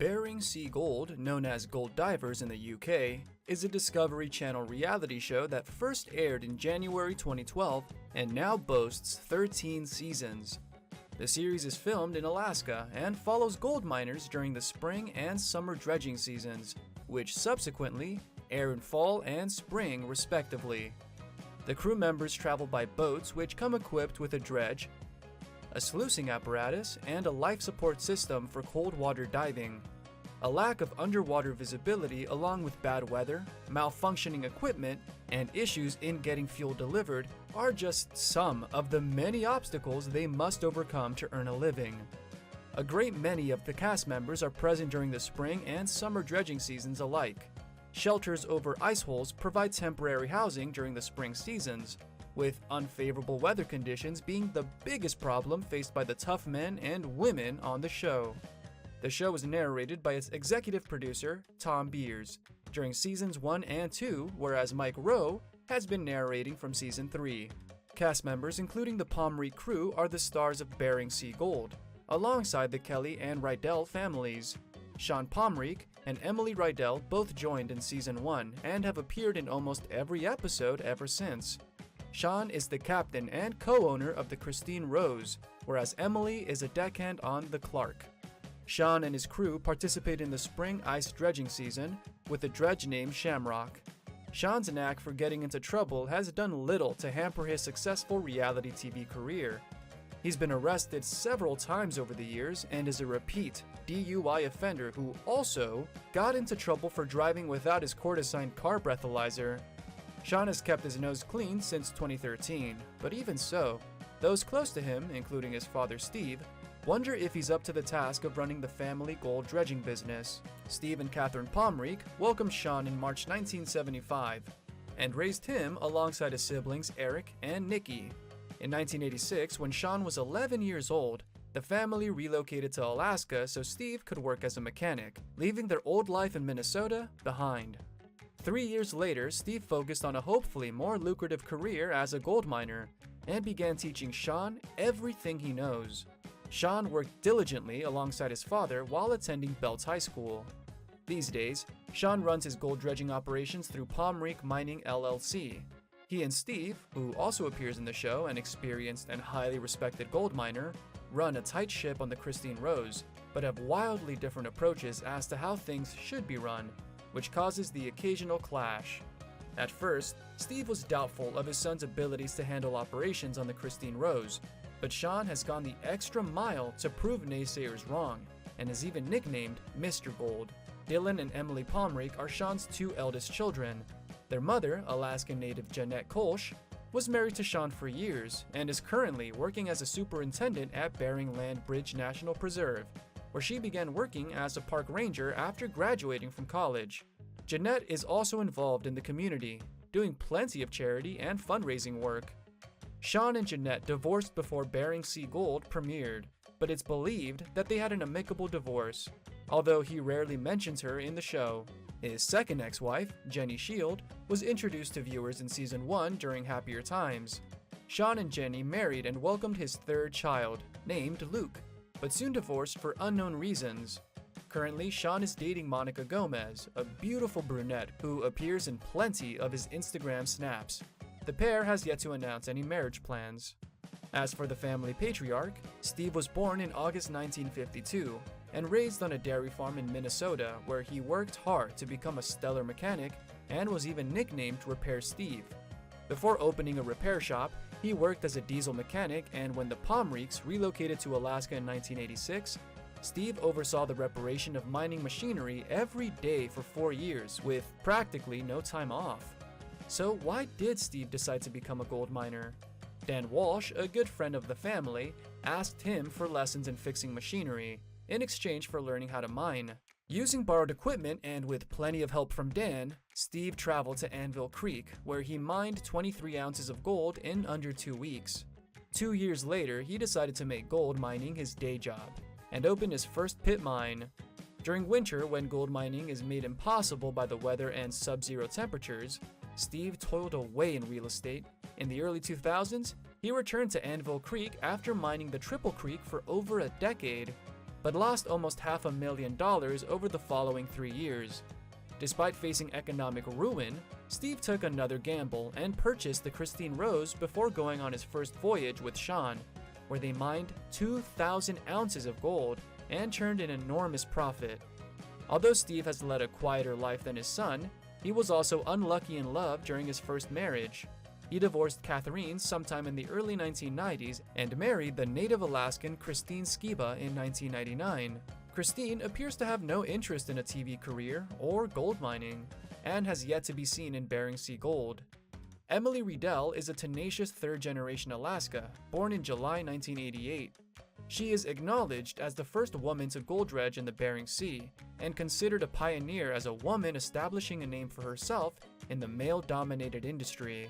Bering Sea Gold, known as Gold Divers in the UK, is a Discovery Channel reality show that first aired in January 2012 and now boasts 13 seasons. The series is filmed in Alaska and follows gold miners during the spring and summer dredging seasons, which subsequently air in fall and spring respectively. The crew members travel by boats which come equipped with a dredge, a sluicing apparatus, and a life support system for cold water diving. A lack of underwater visibility along with bad weather, malfunctioning equipment, and issues in getting fuel delivered are just some of the many obstacles they must overcome to earn a living. A great many of the cast members are present during the spring and summer dredging seasons alike. Shelters over ice holes provide temporary housing during the spring seasons, with unfavorable weather conditions being the biggest problem faced by the tough men and women on the show. The show is narrated by its executive producer, Tom Beers, during seasons 1 and 2, whereas Mike Rowe has been narrating from season 3. Cast members including the Pomrenke crew are the stars of Bering Sea Gold, alongside the Kelly and Rydell families. Sean Pomrenke and Emily Rydell both joined in season 1 and have appeared in almost every episode ever since. Sean is the captain and co-owner of the Christine Rose, whereas Emily is a deckhand on the Clark. Sean and his crew participate in the spring ice dredging season with a dredge named Shamrock. Sean's knack for getting into trouble has done little to hamper his successful reality TV career. He's been arrested several times over the years and is a repeat DUI offender who also got into trouble for driving without his court-assigned car breathalyzer. Sean has kept his nose clean since 2013, but even so, those close to him, including his father Steve, wonder if he's up to the task of running the family gold dredging business. Steve and Catherine Pomrenke welcomed Sean in March 1975 and raised him alongside his siblings Eric and Nikki. In 1986, when Sean was 11 years old, the family relocated to Alaska so Steve could work as a mechanic, leaving their old life in Minnesota behind. 3 years later, Steve focused on a hopefully more lucrative career as a gold miner and began teaching Sean everything he knows. Sean worked diligently alongside his father while attending Belts High School. These days, Sean runs his gold dredging operations through Pomrenke Mining LLC. He and Steve, who also appears in the show, an experienced and highly respected gold miner, run a tight ship on the Christine Rose, but have wildly different approaches as to how things should be run, which causes the occasional clash. At first, Steve was doubtful of his son's abilities to handle operations on the Christine Rose, but Sean has gone the extra mile to prove naysayers wrong, and is even nicknamed Mr. Gold. Dylan and Emily Pomrenke are Sean's 2 eldest children. Their mother, Alaskan native Jeanette Kolsch, was married to Sean for years and is currently working as a superintendent at Bering Land Bridge National Preserve, where she began working as a park ranger after graduating from college. Jeanette is also involved in the community, doing plenty of charity and fundraising work. Sean and Jeanette divorced before Bering Sea Gold premiered, but it's believed that they had an amicable divorce, although he rarely mentions her in the show. His second ex-wife, Jenny Shield, was introduced to viewers in season 1 during happier times. Sean and Jenny married and welcomed his third child, named Luke, but soon divorced for unknown reasons. Currently, Sean is dating Monica Gomez, a beautiful brunette who appears in plenty of his Instagram snaps. The pair has yet to announce any marriage plans. As for the family patriarch, Steve was born in August 1952 and raised on a dairy farm in Minnesota where he worked hard to become a stellar mechanic and was even nicknamed Repair Steve. Before opening a repair shop, he worked as a diesel mechanic, and when the Pomrenkes relocated to Alaska in 1986, Steve oversaw the reparation of mining machinery every day for 4 years with practically no time off. So why did Steve decide to become a gold miner? Dan Walsh, a good friend of the family, asked him for lessons in fixing machinery in exchange for learning how to mine. Using borrowed equipment and with plenty of help from Dan, Steve traveled to Anvil Creek, where he mined 23 ounces of gold in under 2 weeks. 2 years later, he decided to make gold mining his day job and opened his first pit mine. During winter, when gold mining is made impossible by the weather and sub-zero temperatures, Steve toiled away in real estate. In the early 2000s, he returned to Anvil Creek after mining the Triple Creek for over a decade. but lost almost $500,000 over the following 3 years. Despite facing economic ruin, Steve took another gamble and purchased the Christine Rose before going on his first voyage with Sean, where they mined 2,000 ounces of gold and turned an enormous profit. Although Steve has led a quieter life than his son, he was also unlucky in love during his first marriage. He divorced Catherine sometime in the early 1990s and married the native Alaskan Christine Skiba in 1999. Christine appears to have no interest in a TV career or gold mining, and has yet to be seen in Bering Sea Gold. Emily Riedel is a tenacious third-generation Alaska, born in July 1988. She is acknowledged as the first woman to gold dredge in the Bering Sea, and considered a pioneer as a woman establishing a name for herself in the male-dominated industry.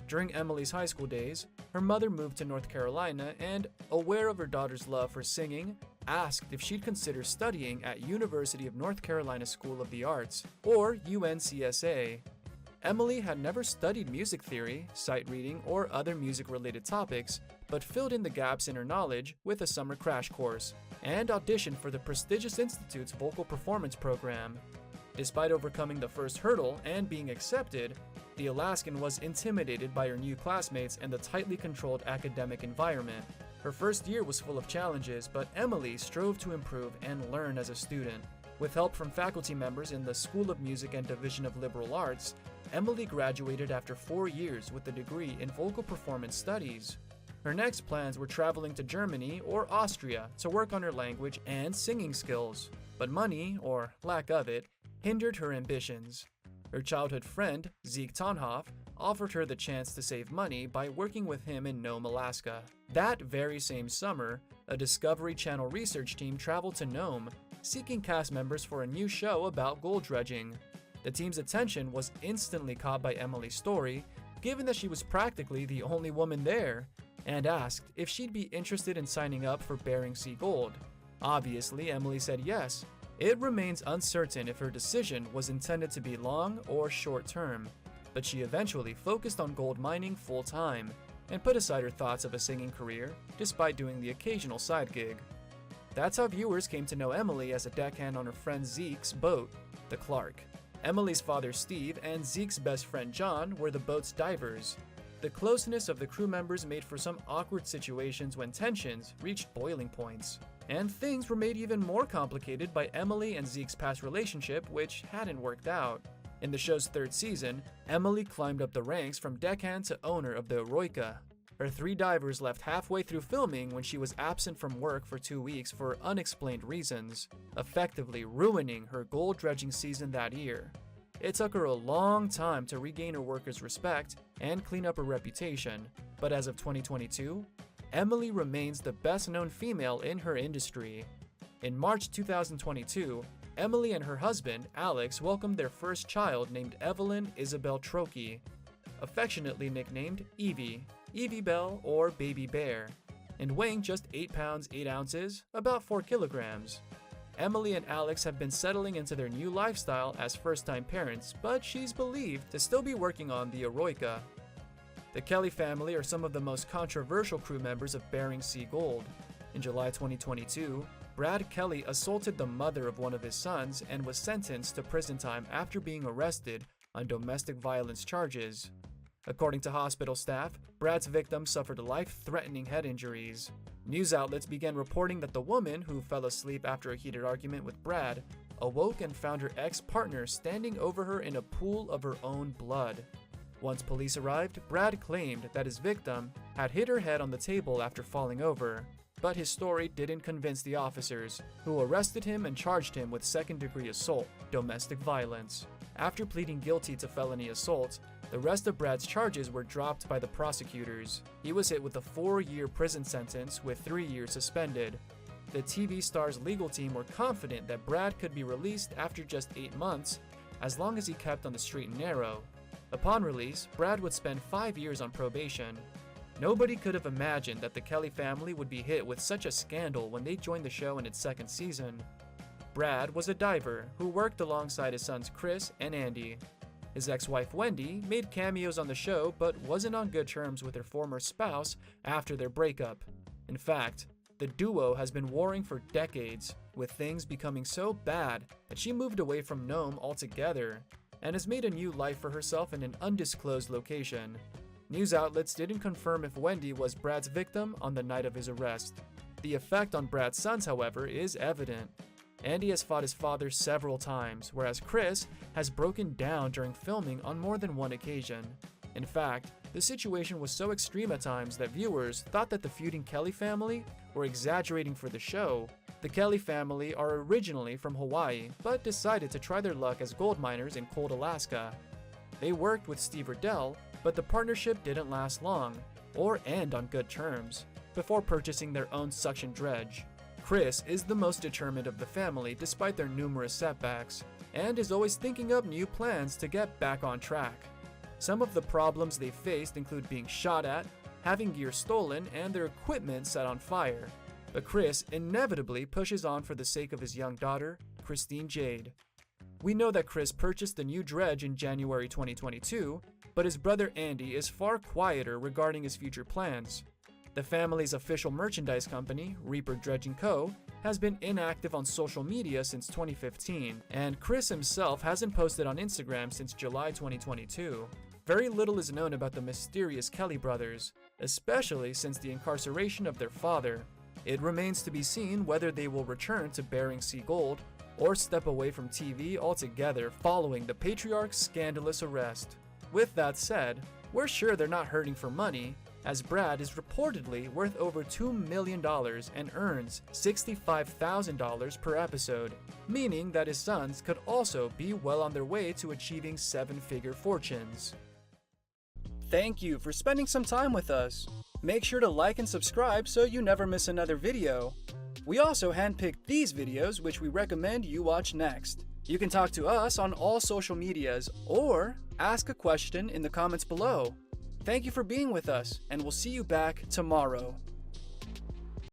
During Emily's high school days, her mother moved to North Carolina and, aware of her daughter's love for singing, asked if she'd consider studying at University of North Carolina School of the Arts, or UNCSA. Emily had never studied music theory, sight reading, or other music-related topics, but filled in the gaps in her knowledge with a summer crash course, and auditioned for the prestigious institute's vocal performance program. Despite overcoming the first hurdle and being accepted, the Alaskan was intimidated by her new classmates and the tightly controlled academic environment. Her first year was full of challenges, but Emily strove to improve and learn as a student. With help from faculty members in the School of Music and Division of Liberal Arts, Emily graduated after 4 years with a degree in vocal performance studies. Her next plans were traveling to Germany or Austria to work on her language and singing skills, but money, or lack of it, hindered her ambitions. Her childhood friend, Zeke Tonhoff, offered her the chance to save money by working with him in Nome, Alaska. That very same summer, a Discovery Channel research team traveled to Nome, seeking cast members for a new show about gold dredging. The team's attention was instantly caught by Emily's story, given that she was practically the only woman there, and asked if she'd be interested in signing up for Bering Sea Gold. Obviously, Emily said yes. It remains uncertain if her decision was intended to be long or short term, but she eventually focused on gold mining full-time and put aside her thoughts of a singing career, despite doing the occasional side gig. That's how viewers came to know Emily as a deckhand on her friend Zeke's boat, the Clark. Emily's father Steve and Zeke's best friend John were the boat's divers. The closeness of the crew members made for some awkward situations when tensions reached boiling points. And things were made even more complicated by Emily and Zeke's past relationship, which hadn't worked out. In the show's third season, Emily climbed up the ranks from deckhand to owner of the Eroica. Her 3 divers left halfway through filming when she was absent from work for 2 weeks for unexplained reasons, effectively ruining her gold dredging season that year. It took her a long time to regain her workers' respect and clean up her reputation, but as of 2022, Emily remains the best-known female in her industry. In March 2022, Emily and her husband, Alex, welcomed their first child named Evelyn Isabel Trokey, affectionately nicknamed Evie, Evie Belle or Baby Bear, and weighing just 8 pounds 8 ounces, about 4 kilograms. Emily and Alex have been settling into their new lifestyle as first-time parents, but she's believed to still be working on the Eroica. The Kelly family are some of the most controversial crew members of Bering Sea Gold. In July 2022, Brad Kelly assaulted the mother of one of his sons and was sentenced to prison time after being arrested on domestic violence charges. According to hospital staff, Brad's victim suffered life-threatening head injuries. News outlets began reporting that the woman, who fell asleep after a heated argument with Brad, awoke and found her ex-partner standing over her in a pool of her own blood. Once police arrived, Brad claimed that his victim had hit her head on the table after falling over, but his story didn't convince the officers, who arrested him and charged him with second-degree assault, domestic violence. After pleading guilty to felony assault, the rest of Brad's charges were dropped by the prosecutors. He was hit with a 4-year prison sentence with 3 years suspended. The TV star's legal team were confident that Brad could be released after just 8 months, as long as he kept on the straight and narrow. Upon release, Brad would spend 5 years on probation. Nobody could have imagined that the Kelly family would be hit with such a scandal when they joined the show in its second season. Brad was a diver who worked alongside his sons Kris and Andy. His ex-wife Wendy made cameos on the show but wasn't on good terms with her former spouse after their breakup. In fact, The duo has been warring for decades, with things becoming so bad that she moved away from Nome altogether and has made a new life for herself in an undisclosed location. News outlets didn't confirm if Wendy was Brad's victim on the night of his arrest. The effect on Brad's sons, however, is evident. Andy has fought his father several times, whereas Kris has broken down during filming on more than one occasion. In fact, the situation was so extreme at times that viewers thought that the feuding Kelly family were exaggerating for the show. The Kelly family are originally from Hawaii, but decided to try their luck as gold miners in cold Alaska. They worked with Steve Riddell, but the partnership didn't last long, or end on good terms, before purchasing their own suction dredge. Kris is the most determined of the family despite their numerous setbacks, and is always thinking up new plans to get back on track. Some of the problems they faced include being shot at, having gear stolen, and their equipment set on fire. But Kris inevitably pushes on for the sake of his young daughter, Christine Jade. We know that Kris purchased the new dredge in January 2022, but his brother Andy is far quieter regarding his future plans. The family's official merchandise company, Reaper Dredging Co., has been inactive on social media since 2015, and Kris himself hasn't posted on Instagram since July 2022. Very little is known about the mysterious Kelly brothers, especially since the incarceration of their father. It remains to be seen whether they will return to Bering Sea Gold or step away from TV altogether following the patriarch's scandalous arrest. With that said, we're sure they're not hurting for money, as Brad is reportedly worth over $2 million and earns $65,000 per episode, meaning that his sons could also be well on their way to achieving seven-figure fortunes. Thank you for spending some time with us. Make sure to like and subscribe so you never miss another video. We also handpicked these videos which we recommend you watch next. You can talk to us on all social medias or ask a question in the comments below. Thank you for being with us, and we'll see you back tomorrow.